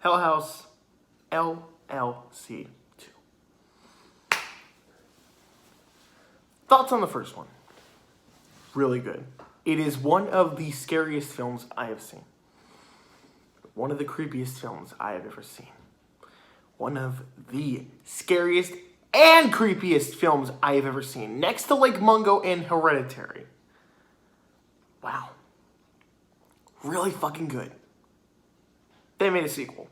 Hell House LLC 2. Thoughts on the first one? Really good. It is one of the scariest films I have seen. One of the creepiest films I have ever seen. One of the scariest and creepiest films I have ever seen. Next to Lake Mungo and Hereditary. Wow. Really fucking good. They made a sequel.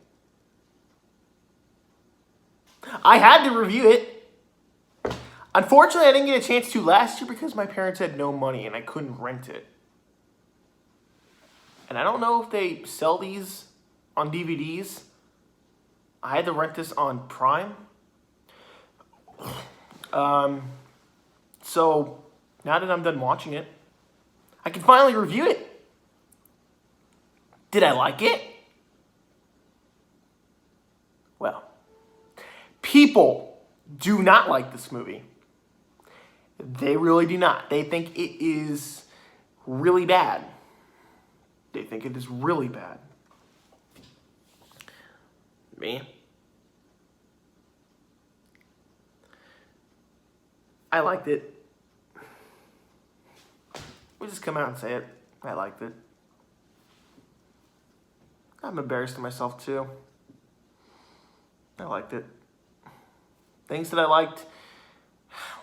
I had to review it. Unfortunately, I didn't get a chance to last year because my parents had no money and I couldn't rent it. And I don't know if they sell these on DVDs. I had to rent this on Prime. So, now that I'm done watching it, I can finally review it. Did I like it? Well, people do not like this movie. They really do not. They think it is really bad. They think it is really bad. Me? I liked it. We'll just come out and say it. I liked it. I'm embarrassed of myself too. I liked it. Things that I liked,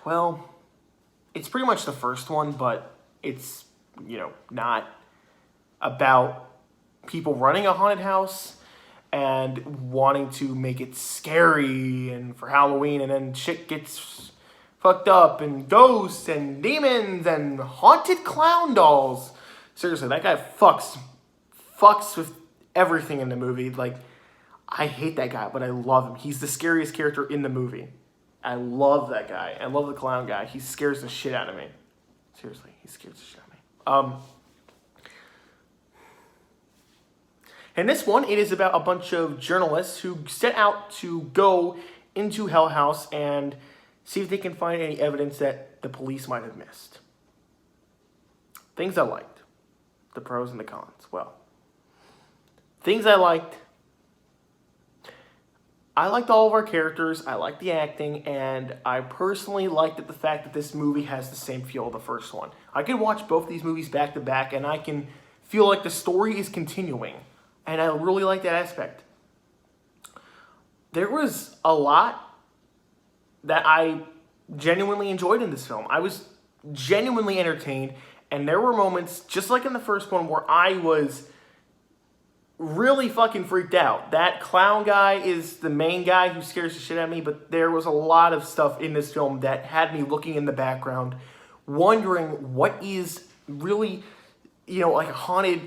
well, it's pretty much the first one, but it's, not about people running a haunted house and wanting to make it scary and for Halloween, and then shit gets fucked up and ghosts and demons and haunted clown dolls. Seriously, that guy fucks with everything in the movie. Like, I hate that guy, but I love him. He's the scariest character in the movie. I love that guy. I love the clown guy. He scares the shit out of me. Seriously, he scares the shit out of me. And this one, it is about a bunch of journalists who set out to go into Hell House and see if they can find any evidence that the police might have missed. Things I liked. The pros and the cons. Well, things I liked. I liked all of our characters. I liked the acting. And I personally liked the fact that this movie has the same feel of the first one. I can watch both these movies back to back and I can feel like the story is continuing. And I really like that aspect. There was a lot that I genuinely enjoyed in this film. I was genuinely entertained. And there were moments, just like in the first one, where I was really fucking freaked out. That clown guy is the main guy who scares the shit out of me. But there was a lot of stuff in this film that had me looking in the background, wondering what is really, like a haunted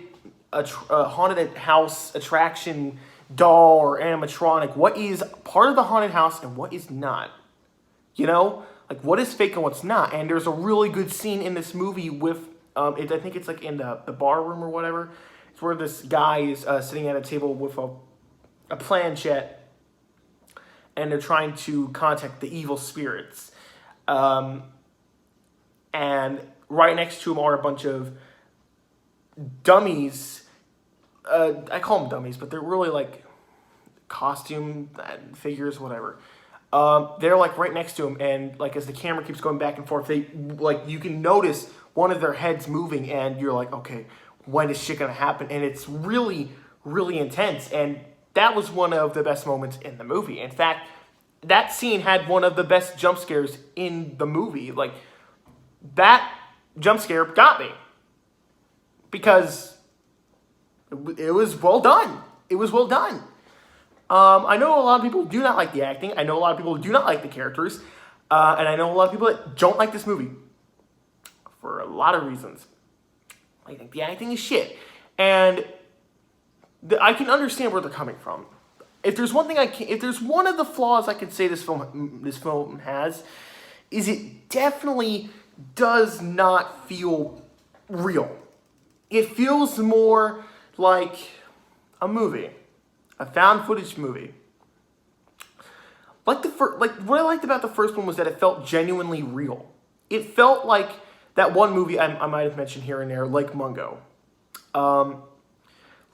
house attraction doll or animatronic. What is part of the haunted house and what is not? Like what is fake and what's not? And there's a really good scene in this movie with, I think it's like in the bar room or whatever. It's where this guy is sitting at a table with a planchette and they're trying to contact the evil spirits. And right next to him are a bunch of dummies. I call them dummies, but they're really like costume figures, whatever. They're like right next to him, and like as the camera keeps going back and forth, you can notice one of their heads moving, and you're like, okay, when is shit gonna happen? And it's really, really intense, and that was one of the best moments in the movie. In fact, that scene had one of the best jump scares in the movie. Like that jump scare got me because it was well done. It was well done. I know a lot of people do not like the acting. I know a lot of people do not like the characters. And I know a lot of people that don't like this movie. For a lot of reasons. I think the acting is shit. And I can understand where they're coming from. If there's one thing if there's one of the flaws I could say this film has, is it definitely does not feel real. It feels more like a movie, a found footage movie. What I liked about the first one was that it felt genuinely real. It felt like that one movie I might have mentioned here and there, Lake Mungo.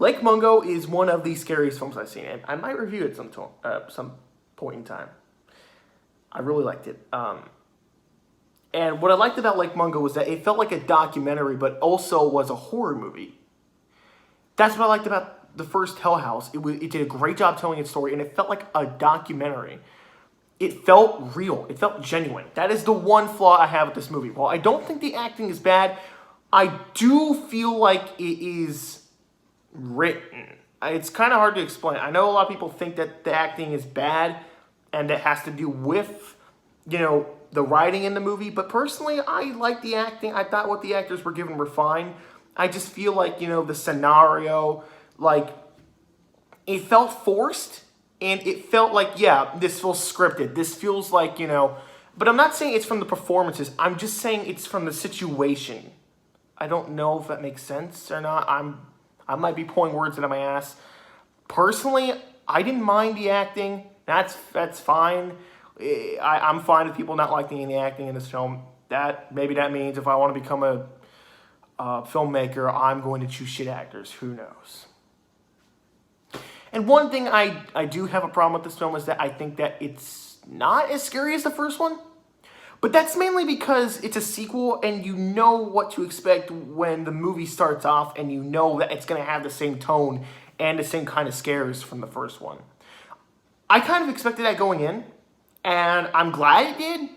Lake Mungo is one of the scariest films I've seen, and I might review it some point in time. I really liked it. And what I liked about Lake Mungo was that it felt like a documentary, but also was a horror movie. That's what I liked about the first Hell House. It did a great job telling its story, and it felt like a documentary. It felt real. It felt genuine. That is the one flaw I have with this movie. While I don't think the acting is bad, I do feel like it is written. It's kind of hard to explain. I know a lot of people think that the acting is bad, and it has to do with, the writing in the movie. But personally, I like the acting. I thought what the actors were given were fine. I just feel like, the scenario, it felt forced. And it felt like, yeah, this feels scripted. This feels like, but I'm not saying it's from the performances. I'm just saying it's from the situation. I don't know if that makes sense or not. I might be pulling words out of my ass. Personally, I didn't mind the acting. That's fine. I'm fine with people not liking the acting in this film. Maybe that means if I want to become a filmmaker, I'm going to choose shit actors. Who knows? And one thing I do have a problem with this film is that I think that it's not as scary as the first one. But that's mainly because it's a sequel and you know what to expect when the movie starts off, and you know that it's going to have the same tone and the same kind of scares from the first one. I kind of expected that going in, and I'm glad it did,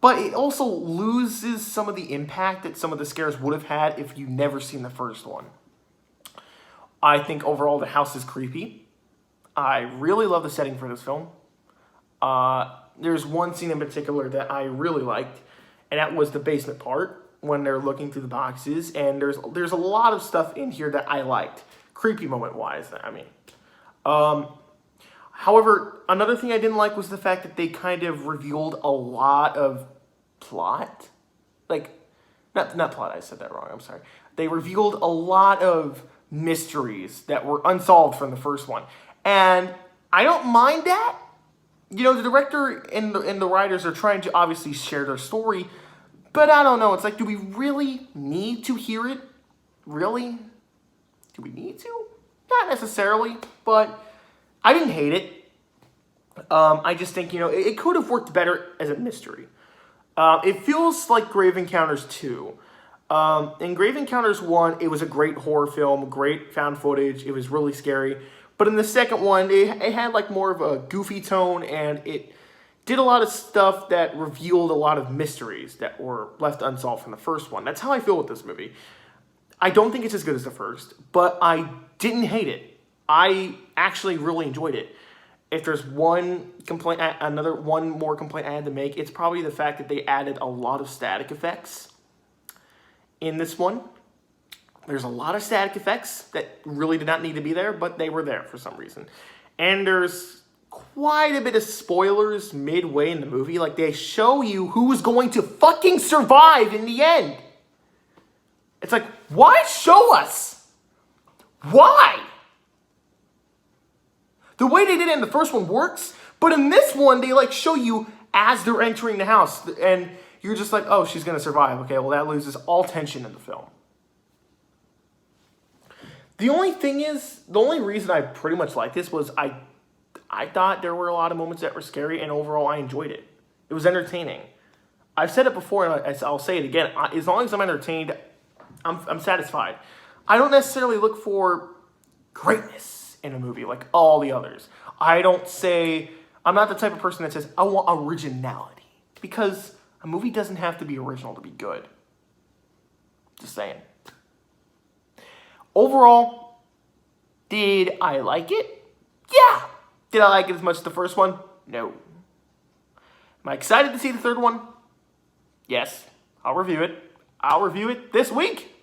but it also loses some of the impact that some of the scares would have had if you'd never seen the first one. I think overall the house is creepy. I really love the setting for this film. There's one scene in particular that I really liked, and that was the basement part when they're looking through the boxes. And there's a lot of stuff in here that I liked, creepy moment wise. However, another thing I didn't like was the fact that they kind of revealed a lot of plot. Not plot. I said that wrong. I'm sorry. They revealed a lot of mysteries that were unsolved from the first one. And I don't mind that. The director and the writers are trying to obviously share their story. But I don't know. It's like, do we really need to hear it? Really? Do we need to? Not necessarily. But I didn't hate it. I just think, it could have worked better as a mystery. It feels like Grave Encounters 2. In Grave Encounters 1, it was a great horror film, great found footage. It was really scary. But in the second one, it had more of a goofy tone, and it did a lot of stuff that revealed a lot of mysteries that were left unsolved from the first one. That's how I feel with this movie. I don't think it's as good as the first, but I didn't hate it. I actually really enjoyed it. If there's one more complaint I had to make, it's probably the fact that they added a lot of static effects in this one. There's a lot of static effects that really did not need to be there, but they were there for some reason. And there's quite a bit of spoilers midway in the movie. They show you who's going to fucking survive in the end. It's like, why show us? Why? The way they did it in the first one works, but in this one, they show you as they're entering the house. And you're just like, oh, she's going to survive. Okay, well, that loses all tension in the film. The only reason I pretty much liked this was I thought there were a lot of moments that were scary, and overall I enjoyed it. It was entertaining. I've said it before, and I'll say it again. As long as I'm entertained, I'm satisfied. I don't necessarily look for greatness in a movie like all the others. I'm not the type of person that says, I want originality. Because a movie doesn't have to be original to be good. Just saying. Overall, did I like it? Yeah. Did I like it as much as the first one? No. Am I excited to see the third one? Yes. I'll review it. I'll review it this week.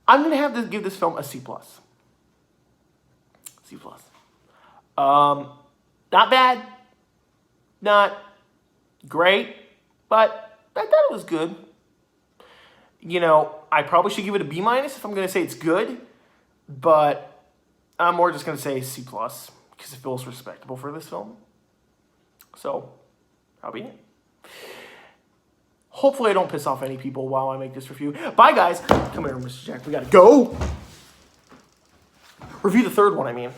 I'm going to have to give this film a C+. C+. Not bad. Not great. But I thought it was good. I probably should give it a B- if I'm going to say it's good. But I'm more just going to say C+. Because it feels respectable for this film. So, that'll be it. Hopefully I don't piss off any people while I make this review. Bye, guys. Come here, Mr. Jack. We gotta go. Review the third one, I mean.